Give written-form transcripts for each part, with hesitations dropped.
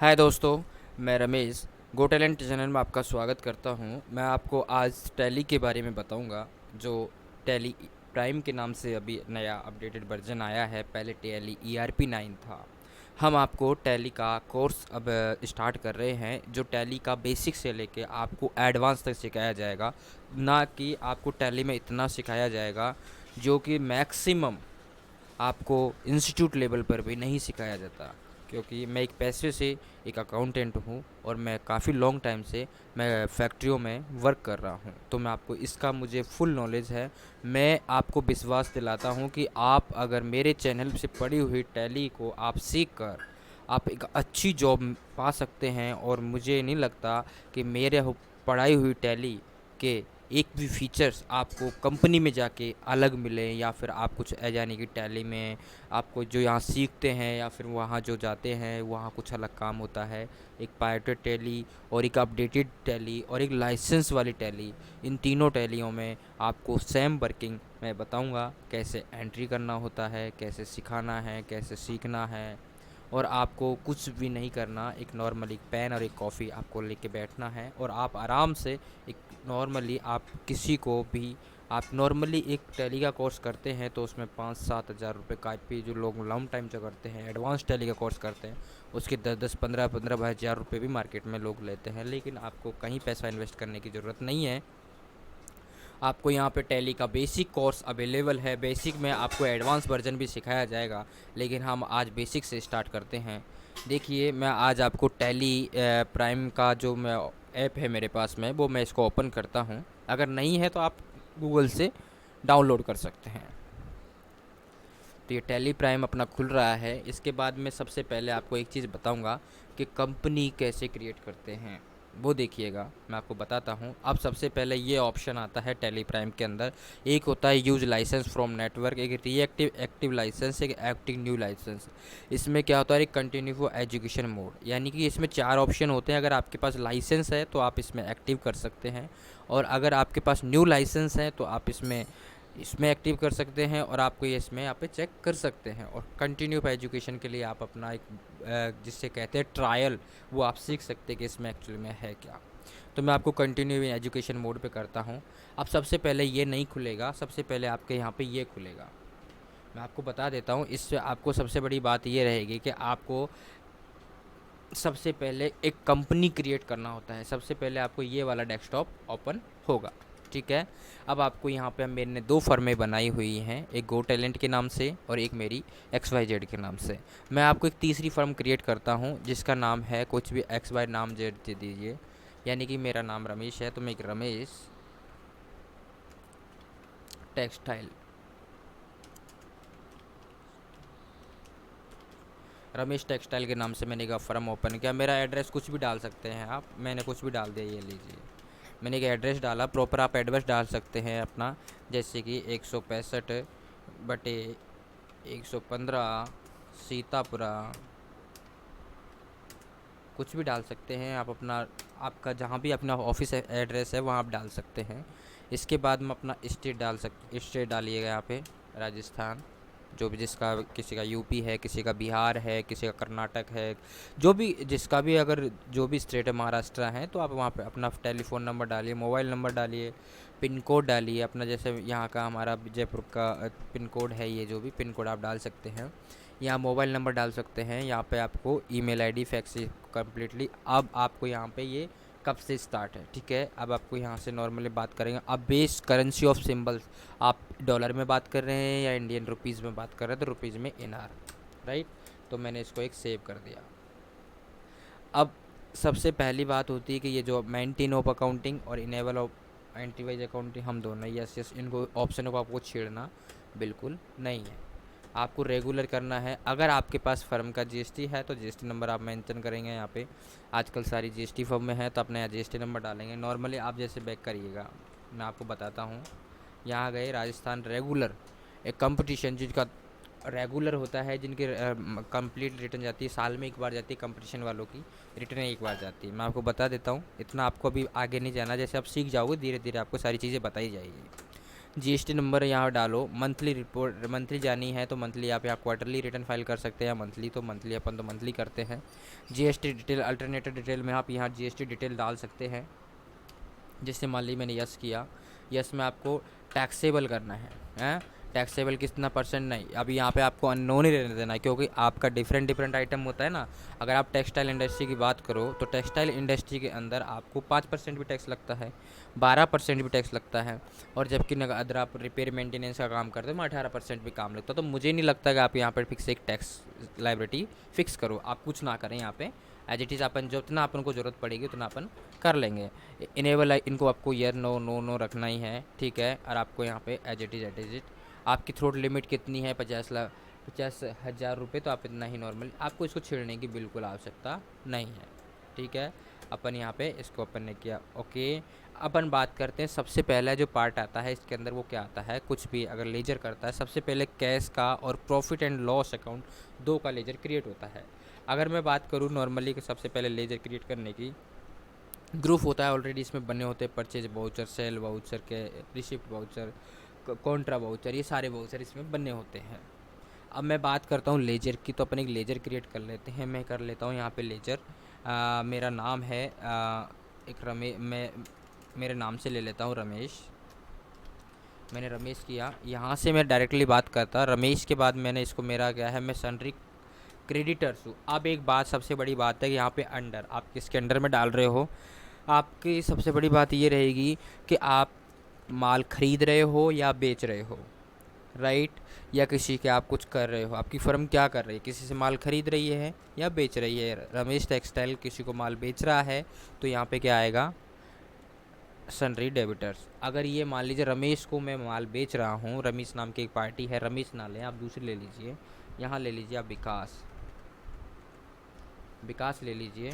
हाय दोस्तों, मैं रमेश गो talent channel में आपका स्वागत करता हूं। मैं आपको आज टैली के बारे में बताऊंगा, जो टैली प्राइम के नाम से अभी नया अपडेटेड वर्जन आया है। पहले टैली ERP 9 था। हम आपको टैली का कोर्स अब स्टार्ट कर रहे हैं, जो टैली का बेसिक से लेके आपको एडवांस तक सिखाया जाएगा। ना कि आपको टैली में इतना सिखाया जाएगा जो कि मैक्सिमम आपको इंस्टीट्यूट लेवल पर भी नहीं सिखाया जाता, क्योंकि मैं एक पैसे से एक अकाउंटेंट हूँ और मैं काफ़ी लॉन्ग टाइम से मैं फैक्ट्रियों में वर्क कर रहा हूँ, तो मैं आपको इसका मुझे फुल नॉलेज है। मैं आपको विश्वास दिलाता हूँ कि आप अगर मेरे चैनल से पड़ी हुई टैली को आप सीख कर आप एक अच्छी जॉब पा सकते हैं। और मुझे नहीं लगता कि मेरे पढ़ाई हुई टैली के एक भी फीचर्स आपको कंपनी में जाके अलग मिले, या फिर आप कुछ यानी कि टैली में आपको जो यहाँ सीखते हैं या फिर वहाँ जो जाते हैं वहाँ कुछ अलग काम होता है। एक पायरेटेड टैली और एक अपडेटेड टैली और एक लाइसेंस वाली टैली, इन तीनों टैलियों में आपको सेम वर्किंग मैं बताऊंगा, कैसे एंट्री करना होता है, कैसे सिखाना है, कैसे सीखना है। और आपको कुछ भी नहीं करना, एक नॉर्मली पेन और एक कॉफ़ी आपको लेके बैठना है और आप आराम से एक नॉर्मली आप किसी को भी आप नॉर्मली एक टैली का कोर्स करते हैं तो उसमें 5-7 हज़ार रुपये काफ़ी, जो लोग लॉन्ग टाइम से करते हैं एडवांस टैली का कोर्स करते हैं उसके 10-10 15-15 हज़ार रुपये भी मार्केट में लोग लेते हैं। लेकिन आपको कहीं पैसा इन्वेस्ट करने की ज़रूरत नहीं है। आपको यहाँ पे टैली का बेसिक कोर्स अवेलेबल है। बेसिक में आपको एडवांस वर्जन भी सिखाया जाएगा, लेकिन हम आज बेसिक से स्टार्ट करते हैं। देखिए, मैं आज आपको टैली प्राइम का जो मैं ऐप है मेरे पास में, वो मैं इसको ओपन करता हूँ। अगर नहीं है तो आप गूगल से डाउनलोड कर सकते हैं। तो ये टैली प्राइम अपना खुल रहा है। इसके बाद में सबसे पहले आपको एक चीज़ बताऊंगा कि कंपनी कैसे क्रिएट करते हैं, वो देखिएगा। मैं आपको बताता हूँ। अब सबसे पहले ये ऑप्शन आता है टैली प्राइम के अंदर। एक होता है यूज लाइसेंस फ्रॉम नेटवर्क, एक रीएक्टिव एक्टिव लाइसेंस, एक एक्टिव न्यू लाइसेंस। इसमें क्या होता है, एक कंटिन्यू फॉर एजुकेशन मोड, यानी कि इसमें 4 ऑप्शन होते हैं। अगर आपके पास लाइसेंस है तो आप इसमें एक्टिव कर सकते हैं, और अगर आपके पास न्यू लाइसेंस है तो आप इसमें इसमें एक्टिव कर सकते हैं, और आपको ये इसमें यहाँ पे चेक कर सकते हैं। और कंटिन्यू एजुकेशन के लिए आप अपना एक जिससे कहते हैं ट्रायल, वो आप सीख सकते हैं कि इसमें एक्चुअली में है क्या। तो मैं आपको कंटिन्यू एजुकेशन मोड पे करता हूँ। अब सबसे पहले ये नहीं खुलेगा, सबसे पहले आपके यहाँ पे ये खुलेगा। मैं आपको बता देता हूँ, इससे आपको सबसे बड़ी बात ये रहेगी कि आपको सबसे पहले एक कंपनी क्रिएट करना होता है। सबसे पहले आपको ये वाला डेस्कटॉप ओपन होगा, ठीक है। अब आपको यहाँ पे मैंने 2 फर्में बनाई हुई हैं, एक गो टैलेंट के नाम से और एक मेरी XYZ के नाम से। मैं आपको एक तीसरी फर्म क्रिएट करता हूँ जिसका नाम है कुछ भी XY नाम जेड दे दीजिए, यानी कि मेरा नाम रमेश है तो मैं एक रमेश टेक्सटाइल, रमेश टेक्सटाइल के नाम से मैंने एक फर्म ओपन किया। मेरा एड्रेस कुछ भी डाल सकते हैं आप, मैंने कुछ भी डाल दिया, ये लीजिए। मैंने एक एड्रेस डाला, प्रॉपर आप एड्रेस डाल सकते हैं अपना, जैसे कि 165/115 सीतापुरा, कुछ भी डाल सकते हैं आप अपना, आपका जहाँ भी अपना ऑफिस एड्रेस है वहाँ आप डाल सकते हैं। इसके बाद में अपना स्टेट डालिएगा यहाँ पे, राजस्थान, जो भी जिसका, किसी का यूपी है, किसी का बिहार है, किसी का कर्नाटक है, जो भी जिसका भी अगर जो भी स्टेट है, महाराष्ट्र है, तो आप वहाँ पे अपना टेलीफ़ोन नंबर डालिए, मोबाइल नंबर डालिए, पिन कोड डालिए अपना। जैसे यहाँ का हमारा जयपुर का पिन कोड है, ये जो भी पिन कोड आप डाल सकते हैं। यहाँ मोबाइल नंबर डाल सकते हैं। यहाँ पे आपको ईमेल आईडी फैक्स कम्प्लीटली। अब आपको यहाँ पे ये कब से स्टार्ट है, ठीक है। अब आपको यहाँ से नॉर्मली बात करेंगे। अब बेस करेंसी ऑफ सिंबल्स, आप डॉलर में बात कर रहे हैं या इंडियन रुपीज़ में बात कर रहे हैं, तो रुपीज़ में NR, राइट। तो मैंने इसको एक सेव कर दिया। अब सबसे पहली बात होती है कि ये जो मेंटेन ऑफ अकाउंटिंग और enable of anti wise accounting, हम दोनों, यस यस, इनको ऑप्शनों को आपको छेड़ना बिल्कुल नहीं है। आपको रेगुलर करना है। अगर आपके पास फर्म का GST है तो GST नंबर आप मेंशन करेंगे यहाँ पे। आजकल सारी GST फर्म में है तो अपना यहाँ GST नंबर डालेंगे। नॉर्मली आप जैसे बैक करिएगा, मैं आपको बताता हूँ। यहाँ गए राजस्थान रेगुलर, एक कंपटीशन जिनका रेगुलर होता है, जिनकी कंप्लीट रिटर्न जाती है, साल में एक बार जाती है, कंपटीशन वालों की रिटर्न एक बार जाती है। मैं आपको बता देता हूँ, इतना आपको अभी आगे नहीं जाना, जैसे आप सीख जाओगे धीरे धीरे आपको सारी चीज़ें बताई जाएगी। जीएसटी नंबर यहाँ डालो। मंथली रिपोर्ट, मंथली जानी है तो मंथली आप यहाँ क्वार्टरली रिटर्न फाइल कर सकते हैं, मंथली तो मंथली, अपन तो मंथली करते हैं। जीएसटी डिटेल, अल्टरनेटिव डिटेल में आप यहाँ जीएसटी डिटेल डाल सकते हैं। जैसे मान ली मैंने यस किया, यस में आपको टैक्सेबल करना है, हैं टैक्सेबल कितना परसेंट नहीं, अभी यहाँ पे आपको अननोन ही रहने देना है, क्योंकि आपका डिफरेंट डिफरेंट आइटम होता है ना। अगर आप टेक्सटाइल इंडस्ट्री की बात करो तो टेक्सटाइल इंडस्ट्री के अंदर आपको 5% भी टैक्स लगता है, 12% भी टैक्स लगता है, और जबकि अगर आप रिपेयर मेंटेनेंस का काम करते हो 18% भी काम लगता है। तो मुझे नहीं लगता कि आप यहाँ पर फिक्स एक टैक्स लाइबिलिटी फिक्स करो, आप कुछ ना करें यहाँ पे, एज इट इज़ अपन जितना अपन को ज़रूरत पड़ेगी उतना अपन कर लेंगे। इनेबल इनको आपको यर नो नो नो रखना ही है, ठीक है। और आपको यहाँ पे एज इट इज़ आपकी थ्रोट लिमिट कितनी है, 50,000 रुपये, तो आप इतना ही नॉर्मल, आपको इसको छेड़ने की बिल्कुल आवश्यकता नहीं है, ठीक है। अपन यहाँ पे इसको अपन ने किया, ओके। अपन बात करते हैं, सबसे पहला जो पार्ट आता है इसके अंदर वो क्या आता है, कुछ भी अगर लेजर करता है सबसे पहले कैश का और प्रॉफिट एंड लॉस अकाउंट दो का लेजर क्रिएट होता है। अगर मैं बात करूँ नॉर्मली कि सबसे पहले लेजर क्रिएट करने की, ग्रुप होता है ऑलरेडी, इसमें बने होते हैं परचेज वाउचर, सेल वाउचर के, रिसिप्ट वाउचर, कॉन्ट्रा वाउचर, ये सारे वाउचर इसमें बने होते हैं। अब मैं बात करता हूँ लेजर की, तो अपन एक लेजर क्रिएट कर लेते हैं। मैं कर लेता हूँ यहाँ पे लेजर, मेरा नाम है एक मैं मेरे नाम से ले लेता हूँ रमेश। मैंने रमेश किया, यहाँ से मैं डायरेक्टली बात करता रमेश के बाद मैंने इसको, मेरा क्या है, मैं सनरी क्रेडिटर्स हूँ। अब एक बात, सबसे बड़ी बात है कि यहाँ पे अंडर, आप किसके अंडर में डाल रहे हो, आपकी सबसे बड़ी बात ये रहेगी कि आप माल खरीद रहे हो या बेच रहे हो, राइट, या किसी के आप कुछ कर रहे हो, आपकी फर्म क्या कर रही है, किसी से माल खरीद रही है या बेच रही है। रमेश टेक्सटाइल किसी को माल बेच रहा है तो यहाँ पे क्या आएगा, सनरी डेबिटर्स। अगर ये मान लीजिए रमेश को मैं माल बेच रहा हूँ, रमेश नाम की एक पार्टी है, रमेश ना लें आप दूसरी ले लीजिए, यहाँ ले लीजिए आप विकास, विकास ले लीजिए,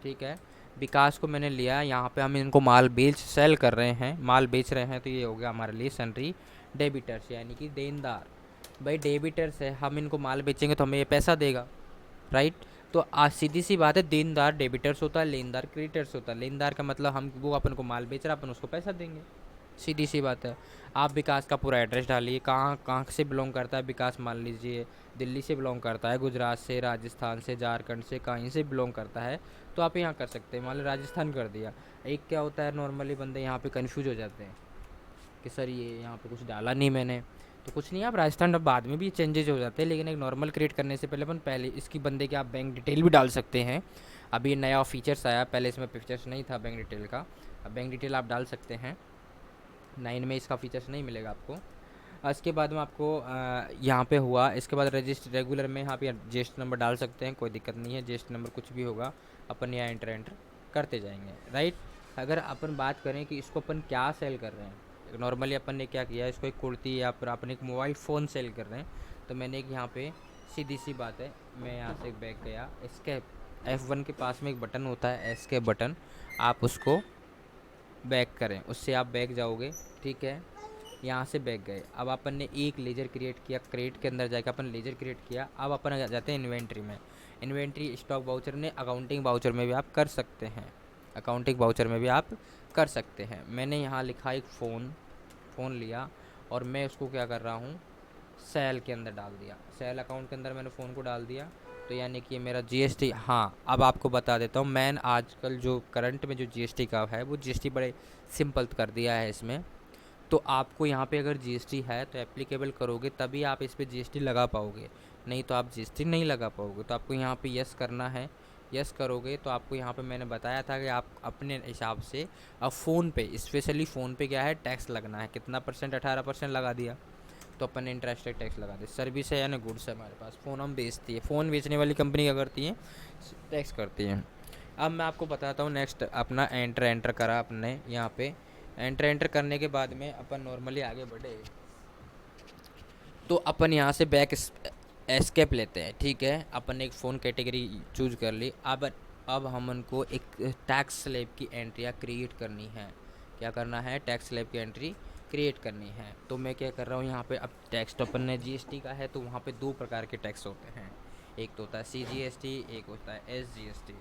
ठीक है। विकास को मैंने लिया, यहाँ पे हम इनको माल बेच सेल कर रहे हैं, माल बेच रहे हैं, तो ये हो गया हमारे लिए सनरी डेबिटर्स, यानी कि देनदार। भाई डेबिटर्स है, हम इनको माल बेचेंगे तो हमें ये पैसा देगा, राइट। तो आज सीधी सी बात है, देनदार डेबिटर्स होता है, लेनदार क्रेडिटर्स होता है। लेनदार का मतलब हम, वो अपन को माल बेच रहा है, अपन उसको पैसा देंगे, सीधी सी बात है। आप विकास का पूरा एड्रेस डालिए, कहाँ कहाँ से बिलोंग करता है विकास, मान लीजिए दिल्ली से बिलोंग करता है, गुजरात से, राजस्थान से, झारखंड से, कहीं से बिलोंग करता है, तो आप यहाँ कर सकते हैं। मान लो राजस्थान कर दिया। एक क्या होता है, नॉर्मली बंदे यहाँ पे कंफ्यूज हो जाते हैं कि सर ये यहाँ पे कुछ डाला नहीं मैंने, तो कुछ नहीं, आप राजस्थान अब बाद में भी चेंजेज हो जाते हैं, लेकिन एक नॉर्मल क्रिएट करने से पहले अपन पहले इसकी बंदे के आप बैंक डिटेल भी डाल सकते हैं। अभी नया फीचर्स आया, पहले इसमें फीचर्स नहीं था बैंक डिटेल का, अब बैंक डिटेल आप डाल सकते हैं। 9 में इसका फीचर्स नहीं मिलेगा आपको। इसके बाद में आपको यहाँ पे हुआ, इसके बाद रजिस्टर रेगुलर में आप यहाँ जीएसटी नंबर डाल सकते हैं, कोई दिक्कत नहीं है, जीएसटी नंबर कुछ भी होगा अपन यहाँ एंटर करते जाएंगे, राइट। अगर अपन बात करें कि इसको अपन क्या सेल कर रहे हैं, नॉर्मली अपन ने क्या किया, इसको एक कुर्ती या फिर अपन एक मोबाइल फ़ोन सेल कर रहे हैं, तो मैंने एक यहाँ पे, सीधी सी बात है, मैं यहाँ से बैक गया, इसके F1 के पास में एक बटन होता है, एस के बटन, आप उसको बैक करें, उससे आप बैक जाओगे, ठीक है। यहाँ से बैक गए, अब अपन ने एक लेजर क्रिएट किया, क्रिएट के अंदर जाकर अपन लेजर क्रिएट किया। अब अपन आ जाते हैं इन्वेंट्री में। इन्वेंट्री स्टॉक वाउचर ने अकाउंटिंग वाउचर में भी आप कर सकते हैं, अकाउंटिंग वाउचर में भी आप कर सकते हैं। मैंने यहाँ लिखा एक फ़ोन लिया और मैं उसको क्या कर रहा हूँ, सेल के अंदर डाल दिया, सेल अकाउंट के अंदर मैंने फ़ोन को डाल दिया, तो यानी कि मेरा जीएसटी। हाँ, अब आपको बता देता हूँ, मैं आजकल जो करंट में जो जीएसटी का है वो जीएसटी बड़े सिंपल कर दिया है इसमें। तो आपको यहाँ पे अगर जीएसटी है तो एप्लीकेबल करोगे तभी आप इस पे जीएसटी लगा पाओगे, नहीं तो आप जीएसटी नहीं लगा पाओगे। तो आपको यहाँ पे यस करना है, यस करोगे तो आपको यहाँ पे मैंने बताया था कि आप अपने हिसाब से, अब फ़ोन पे, स्पेशली फ़ोन पे क्या है, टैक्स लगना है, कितना परसेंट, 18% लगा दिया, तो अपन ने इंटरेस्टेड टैक्स लगा दे। सर्विस है यानी गुड्स है हमारे पास, फ़ोन हम बेचती है, फ़ोन बेचने वाली कंपनी क्या करती है, टैक्स करती है। अब मैं आपको बताता हूँ नेक्स्ट, अपना एंटर करा अपने यहाँ पे, एंटर करने के बाद में अपन नॉर्मली आगे बढ़े, तो अपन यहाँ से बैक एस्केप लेते हैं, ठीक है। अपन ने एक फ़ोन कैटेगरी चूज कर ली। अब हम उनको एक टैक्स स्लैब की एंट्रियाँ क्रिएट करनी है, क्या करना है, टैक्स स्लैब की एंट्री क्रिएट करनी है। तो मैं क्या कर रहा हूँ यहाँ पे, अब टैक्स तो अपन ने जीएसटी का है, तो वहाँ पे दो प्रकार के टैक्स होते हैं, एक तो होता है CGST, एक होता है SGST,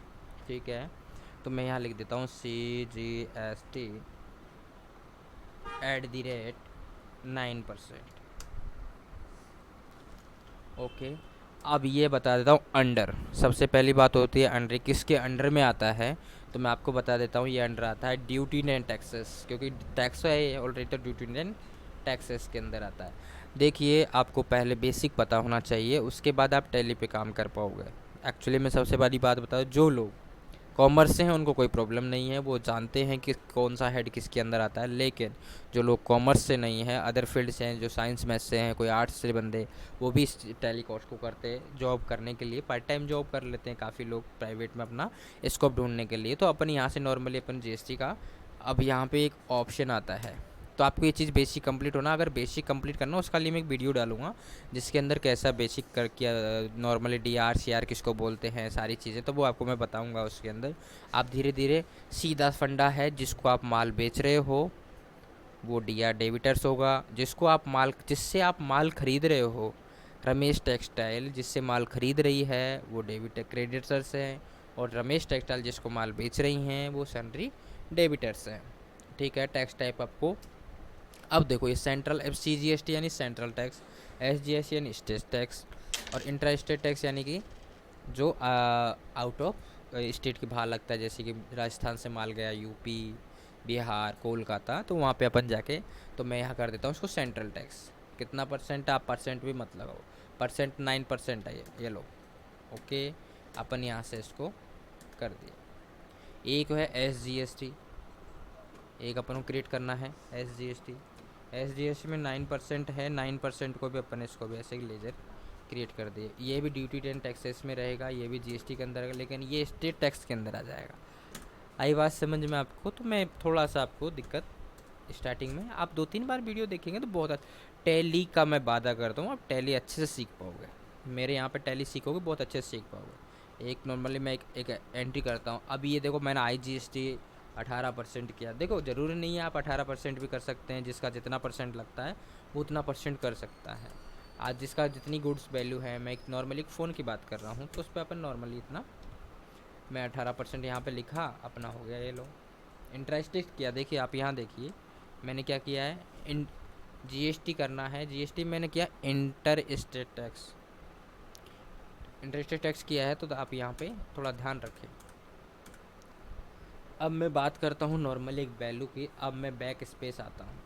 ठीक है। तो मैं यहाँ लिख देता हूँ CGST 9%। ओके, अब ये बता देता हूँ अंडर। सबसे पहली बात होती है अंडर, किसके अंडर में आता है, तो मैं आपको बता देता हूँ। ये अंडर आता है ड्यूटी एंड टैक्सेस, क्योंकि टैक्स है ऑलरेडी, तो ड्यूटी एंड टैक्सेस के अंदर आता है। देखिए, आपको पहले बेसिक पता होना चाहिए, उसके बाद आप टैली पे काम कर पाओगे। एक्चुअली मैं सबसे बड़ी बात बता दूँ, जो लोग कॉमर्स से हैं उनको कोई प्रॉब्लम नहीं है, वो जानते हैं कि कौन सा हेड किसके अंदर आता है। लेकिन जो लोग कॉमर्स से नहीं है, अदर फील्ड से हैं, जो साइंस मैथ से हैं, कोई आर्ट्स से बंदे, वो भी इस टैली कोर्स को करते हैं जॉब करने के लिए। पार्ट टाइम जॉब कर लेते हैं काफ़ी लोग प्राइवेट में अपना स्कोप ढूंढने के लिए। तो अपन यहाँ से नॉर्मली अपन जीएसटी का अब यहाँ पे एक ऑप्शन आता है, तो आपको ये चीज़ बेसिक कंप्लीट होना। अगर बेसिक कंप्लीट करना, उसका लिए मैं एक वीडियो डालूंगा जिसके अंदर कैसा बेसिक कर किया, नॉर्मली डीआर सीआर किसको बोलते हैं, सारी चीज़ें, तो वो आपको मैं बताऊंगा। उसके अंदर आप धीरे धीरे, सीधा फंडा है, जिसको आप माल बेच रहे हो वो डीआर डेबिटर्स होगा। जिससे आप माल खरीद रहे हो, रमेश टेक्सटाइल जिससे माल खरीद रही है वो डेबिट क्रेडिटर्स हैं, और रमेश टेक्सटाइल जिसको माल बेच रही हैं वो सन्ड्री डेबिटर्स हैं। ठीक है, टैक्स टाइप आपको अब देखो, ये central F C G S T यानी central tax, S G S यानी स्टेट टैक्स, और इंट्रा स्टेट टैक्स यानी कि जो आउट ऑफ स्टेट के बाहर लगता है। जैसे कि राजस्थान से माल गया यूपी, बिहार, कोलकाता, तो वहाँ पे अपन जाके, तो मैं यहाँ कर देता हूँ उसको सेंट्रल टैक्स। कितना परसेंट, आप परसेंट भी मत लगाओ, परसेंट 9% है ये लो। ओके, अपन यहाँ से इसको कर दिया। एक है एस जी एस टी, एक अपन को क्रिएट करना है S G S T. S G S T में 9% है, 9% को भी अपन इसको भी ऐसे ही लेजर क्रिएट कर दिए। ये भी ड्यूटी एंड टैक्सेस में रहेगा, ये भी जीएसटी के अंदर रहेगा, लेकिन ये स्टेट टैक्स के अंदर आ जाएगा। आई बात समझ में आपको? तो मैं थोड़ा सा आपको दिक्कत स्टार्टिंग में, आप 2-3 बार वीडियो देखेंगे तो बहुत अच्छा। टैली का मैं वादा करता हूँ, आप टैली अच्छे से सीख पाओगे। मेरे यहाँ पे टैली सीखोगे, बहुत अच्छे से सीख पाओगे। एक नॉर्मली मैं एक एंट्री करता हूँ। अभी ये देखो, मैंने आई जी एस टी 18% किया। देखो, ज़रूरी नहीं है आप 18% भी कर सकते हैं, जिसका जितना परसेंट लगता है वो उतना परसेंट कर सकता है। आज जिसका जितनी गुड्स वैल्यू है, मैं एक नॉर्मली फ़ोन की बात कर रहा हूँ, तो उस पर अपन नॉर्मली इतना, मैं 18% यहाँ पे लिखा, अपना हो गया। ये लो, इंटरेस्टेड किया। देखिए, आप यहाँ देखिए मैंने क्या किया है, इन जीएसटी करना है। जीएसटी मैंने किया inter state tax, interested tax किया है, तो आप यहाँ पे थोड़ा ध्यान रखें। अब मैं बात करता हूँ नॉर्मली एक वैल्यू की। अब मैं बैक स्पेस आता हूँ,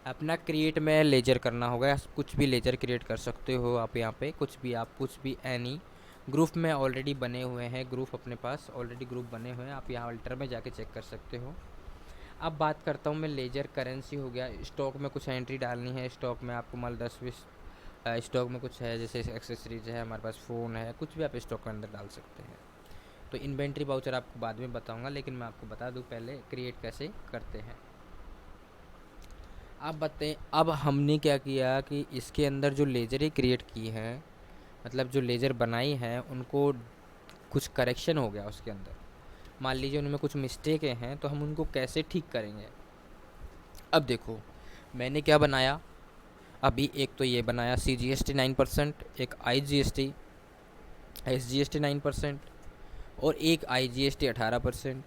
अपना क्रिएट में लेजर करना होगा, कुछ भी लेजर क्रिएट कर सकते हो आप यहाँ पे, कुछ भी आप, कुछ भी एनी ग्रुप में ऑलरेडी बने हुए हैं, ग्रुप अपने पास ऑलरेडी ग्रुप बने हुए हैं, आप यहाँ अल्टर में जाके चेक कर सकते हो। अब बात करता हूँ मैं लेजर करेंसी हो गया। स्टॉक में कुछ एंट्री डालनी है, स्टॉक में आपको मान 10-20 स्टॉक में कुछ है, जैसे एक्सेसरीज है, हमारे पास फ़ोन है, कुछ भी आप स्टॉक के अंदर डाल सकते हैं। तो इन्वेंट्री वाउचर आपको बाद में बताऊंगा, लेकिन मैं आपको बता दूं पहले क्रिएट कैसे करते हैं। आप बताएं, अब हमने क्या किया कि इसके अंदर जो लेजरें क्रिएट की हैं, मतलब जो लेजर बनाई हैं, उनको कुछ करेक्शन हो गया उसके अंदर। मान लीजिए उनमें कुछ मिस्टेकें हैं, तो हम उनको कैसे ठीक करेंगे। अब देखो, मैंने क्या बनाया अभी, एक तो ये बनाया सी जी एस टी 9%, एक I G S T, S G S T 9%, और एक I G S T 18%।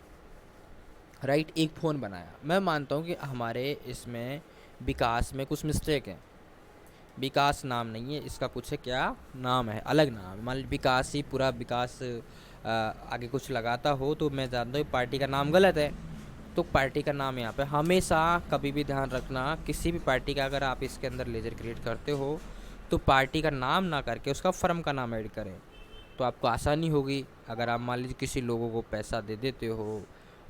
Right, एक फ़ोन बनाया। मैं मानता हूँ कि हमारे इसमें विकास में कुछ मिस्टेक है। विकास नाम नहीं है इसका, कुछ है, क्या नाम है, अलग नाम है। मान लीजिए विकास ही पूरा विकास आगे कुछ लगाता हो, तो मैं जानता हूँ पार्टी का नाम गलत है। तो पार्टी का नाम यहाँ पे हमेशा कभी भी ध्यान रखना, किसी भी पार्टी का अगर आप इसके अंदर लेजर क्रिएट करते हो, तो पार्टी का नाम ना करके उसका फर्म का नाम ऐड करें, तो आपको आसानी होगी। अगर आप मान लीजिए किसी लोगों को पैसा दे देते हो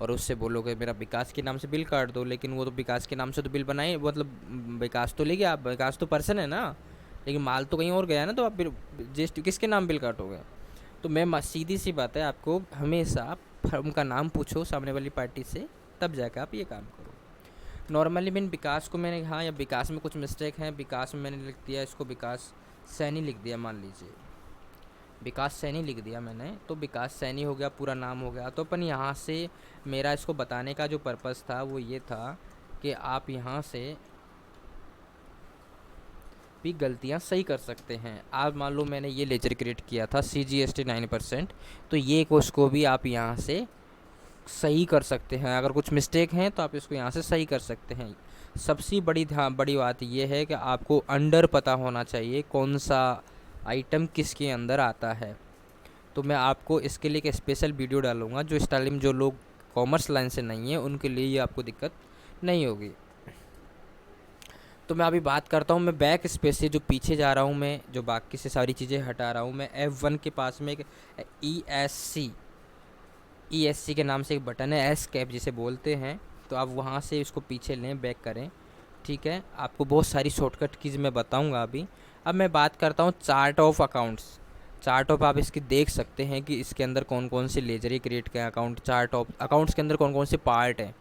और उससे बोलोगे मेरा विकास के नाम से बिल काट दो, लेकिन वो तो विकास के नाम से तो बिल बनाए, मतलब विकास तो ले गया, आप विकास तो पर्सन है ना, लेकिन माल तो कहीं और गया ना, तो आप जिस किसके नाम बिल काटोगे। तो मैं सीधी सी बात है, आपको हमेशा फर्म का नाम पूछो सामने वाली पार्टी से, तब जाकर आप ये काम करो। नॉर्मली मैंने विकास को, मैंने हाँ, या विकास में कुछ मिस्टेक है, विकास में मैंने लिख दिया इसको विकास सैनी लिख दिया, मान लीजिए विकास सैनी लिख दिया मैंने, तो विकास सैनी हो गया, पूरा नाम हो गया। तो अपन यहाँ से, मेरा इसको बताने का जो पर्पस था वो ये था कि आप यहाँ से भी गलतियाँ सही कर सकते हैं। आप मान लो मैंने ये लेजर क्रिएट किया था सी जी एस टी 9%, तो ये उसको भी आप यहाँ से सही कर सकते हैं। अगर कुछ मिस्टेक हैं तो आप इसको यहाँ से सही कर सकते हैं। सबसे बड़ी बात ये है कि आपको अंडर पता होना चाहिए कौन सा आइटम किसके अंदर आता है। तो मैं आपको इसके लिए एक स्पेशल वीडियो डालूंगा, जो स्टाइलिंग जो लोग कॉमर्स लाइन से नहीं है उनके लिए ये आपको दिक्कत नहीं होगी। तो मैं अभी बात करता हूँ, मैं बैक स्पेस से जो पीछे जा रहा हूँ, मैं जो बाकी से सारी चीज़ें हटा रहा हूँ, मैं F1 के पास में एक ESC के नाम से एक बटन है, एस्केप जिसे बोलते हैं। तो आप वहाँ से इसको पीछे लें, बैक करें, ठीक है। आपको बहुत सारी शॉर्टकट कीज़ मैं बताऊँगा अभी। अब मैं बात करता हूँ chart of accounts. Chart of आप इसकी देख सकते हैं कि इसके अंदर कौन कौन से लेजर क्रिएट किए अकाउंट। चार्ट ऑफ अकाउंट्स के अंदर कौन कौन से पार्ट हैं,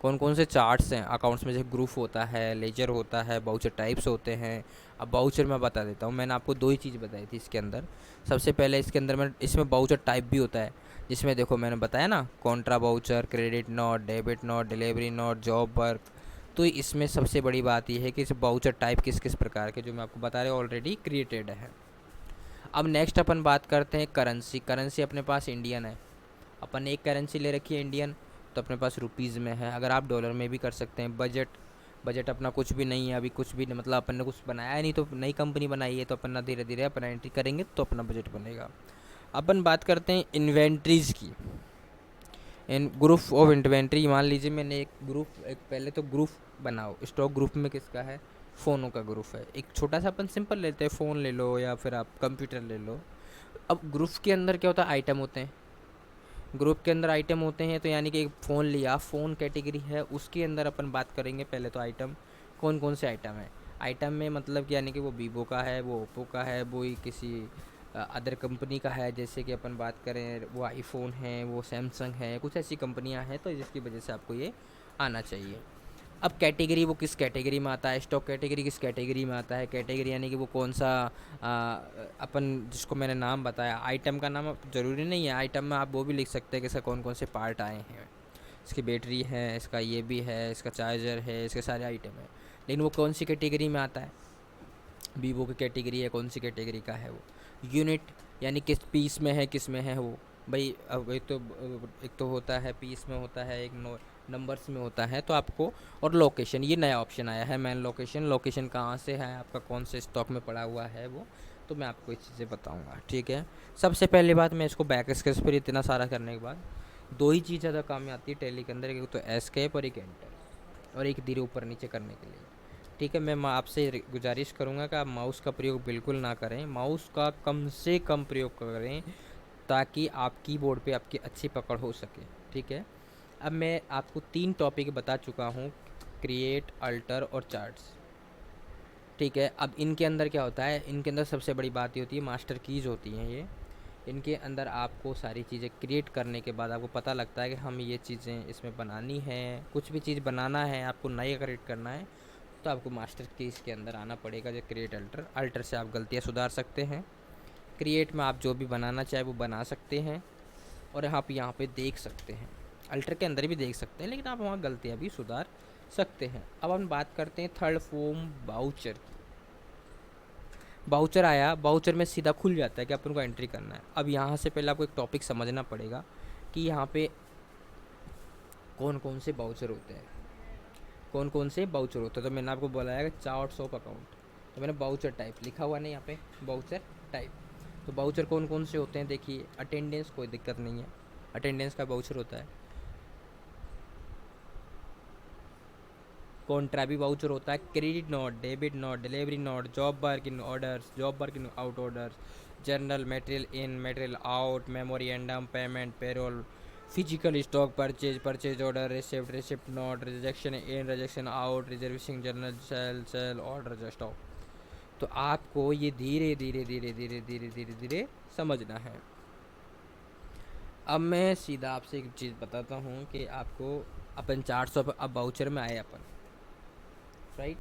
कौन कौन से चार्ट्स हैं अकाउंट्स में। जैसे ग्रुप होता है, लेजर होता है, बाउचर टाइप्स होते हैं। अब बाउचर मैं बता देता हूँ, मैंने आपको दो ही चीज़ बताई थी इसके अंदर। सबसे पहले इसके अंदर मैं इसमें बाउचर टाइप भी होता है, जिसमें देखो मैंने बताया ना, contra voucher, credit note, debit note, delivery note, job work. तो इसमें सबसे बड़ी बात यह है कि इस बाउचर टाइप किस किस प्रकार के, जो मैं आपको बता रहा हूँ, ऑलरेडी क्रिएटेड है। अब नेक्स्ट अपन बात करते हैं करेंसी। करेंसी अपने पास इंडियन है, अपन एक करेंसी ले रखी है इंडियन, तो अपने पास रुपीज़ में है। अगर आप डॉलर में भी कर सकते हैं। बजट अपना कुछ भी नहीं है अभी, कुछ भी नहीं, मतलब अपन ने कुछ बनाया है नहीं, तो नई कंपनी बनाई है, तो अपन ना धीरे धीरे अपन एंट्री करेंगे तो अपना बजट बनेगा। अपन बात करते हैं इन्वेंट्रीज़ की। इन ग्रुप ऑफ इन्वेंट्री, मान लीजिए मैंने एक पहले तो ग्रुप बनाओ। स्टॉक ग्रुप में किसका है, फ़ोनों का ग्रुप है। एक छोटा सा अपन सिंपल लेते हैं, फ़ोन ले लो या फिर आप कंप्यूटर ले लो। अब ग्रुप के अंदर क्या होता है, आइटम होते हैं। ग्रुप के अंदर आइटम होते हैं, तो यानी कि एक फ़ोन लिया, फ़ोन कैटेगरी है, उसके अंदर अपन बात करेंगे पहले तो आइटम कौन कौन से आइटम है। आइटम में मतलब कि यानी कि वो वीवो का है, वो ओप्पो का है, वो ही किसी अदर कंपनी का है। जैसे कि अपन बात करें, वो आईफोन है, वो सैमसंग है, कुछ ऐसी कंपनियां हैं, तो जिसकी वजह से आपको ये आना चाहिए। अब कैटेगरी, वो किस कैटेगरी में आता है, स्टॉक कैटेगरी किस कैटेगरी में आता है। कैटेगरी यानी कि वो कौन सा अपन जिसको मैंने नाम बताया, आइटम का नाम ज़रूरी नहीं है। आइटम में आप वो भी लिख सकते हैं कि इसका कौन कौन से पार्ट आए हैं। इसकी बैटरी है, इसका ये भी है, इसका चार्जर है, इसके सारे आइटम है। लेकिन वो कौन सी कैटेगरी में आता है, वीवो की कैटेगरी है, कौन सी कैटेगरी का है वो। यूनिट यानी किस पीस में है, किस में है वो। भाई अब एक तो होता है पीस में होता है, एक नंबर्स में होता है, तो आपको। और लोकेशन, ये नया ऑप्शन आया है, मैन लोकेशन। लोकेशन कहाँ से है आपका, कौन से स्टॉक में पड़ा हुआ है वो, तो मैं आपको ये चीज़ें बताऊंगा, ठीक है। सबसे पहली बात, मैं इसको बैक स्केच पर इतना सारा करने के बाद दो ही चीज़ ज़्यादा काम में आती है टैली के अंदर, एक तो एस्केप और एक एंटर, और एक धीरे ऊपर नीचे करने के लिए, ठीक है। मैं आपसे गुजारिश करूँगा कि आप माउस का प्रयोग बिल्कुल ना करें, माउस का कम से कम प्रयोग करें, ताकि आप कीबोर्ड पे आपकी अच्छी पकड़ हो सके, ठीक है। अब मैं आपको 3 टॉपिक बता चुका हूँ, क्रिएट, अल्टर और चार्ट्स, ठीक है। अब इनके अंदर क्या होता है, इनके अंदर सबसे बड़ी बात ये होती है, मास्टर कीज़ होती हैं ये। इनके अंदर आपको सारी चीज़ें क्रिएट करने के बाद आपको पता लगता है कि हम ये चीज़ें इसमें बनानी है, कुछ भी चीज़ बनाना है आपको नया क्रिएट करना है, तो आपको मास्टर कीज़ के अंदर आना पड़ेगा, जो क्रिएट अल्टर से आप गलतियाँ सुधार सकते हैं। क्रिएट में आप जो भी बनाना चाहे वो बना सकते हैं, और आप यहाँ पे देख सकते हैं, अल्टर के अंदर भी देख सकते हैं, लेकिन आप वहाँ गलतियाँ भी सुधार सकते हैं। अब हम बात करते हैं थर्ड फॉर्म बाउचर की। बाउचर आया, बाउचर में सीधा खुल जाता है कि अपन को एंट्री करना है। अब यहाँ से पहले आपको एक टॉपिक समझना पड़ेगा कि यहाँ पे कौन कौन से बाउचर होते हैं, कौन कौन से बाउचर होते हैं। तो मैंने आपको बोला है कि चार्ट्स ऑफ अकाउंट, तो मैंने बाउचर टाइप लिखा हुआ नहीं यहाँ पे, बाउचर टाइप। तो बाउचर कौन कौन से होते हैं, देखिए। अटेंडेंस, कोई दिक्कत नहीं है, अटेंडेंस का बाउचर होता है। कॉन्ट्रा भी वाउचर होता है। Credit note, debit note, delivery note, job work in orders, job work in out orders, journal, material in, material out, memorandum, payment, payroll, physical stock, purchase, purchase order, receipt, receipt note, rejection in, rejection out, reservation journal, sale, sale order, stock. तो आपको ये धीरे धीरे धीरे धीरे धीरे धीरे धीरे समझना है। अब मैं सीधा आपसे एक चीज़ बताता हूँ कि आपको अपन 400 अब बाउचर में आए अपन,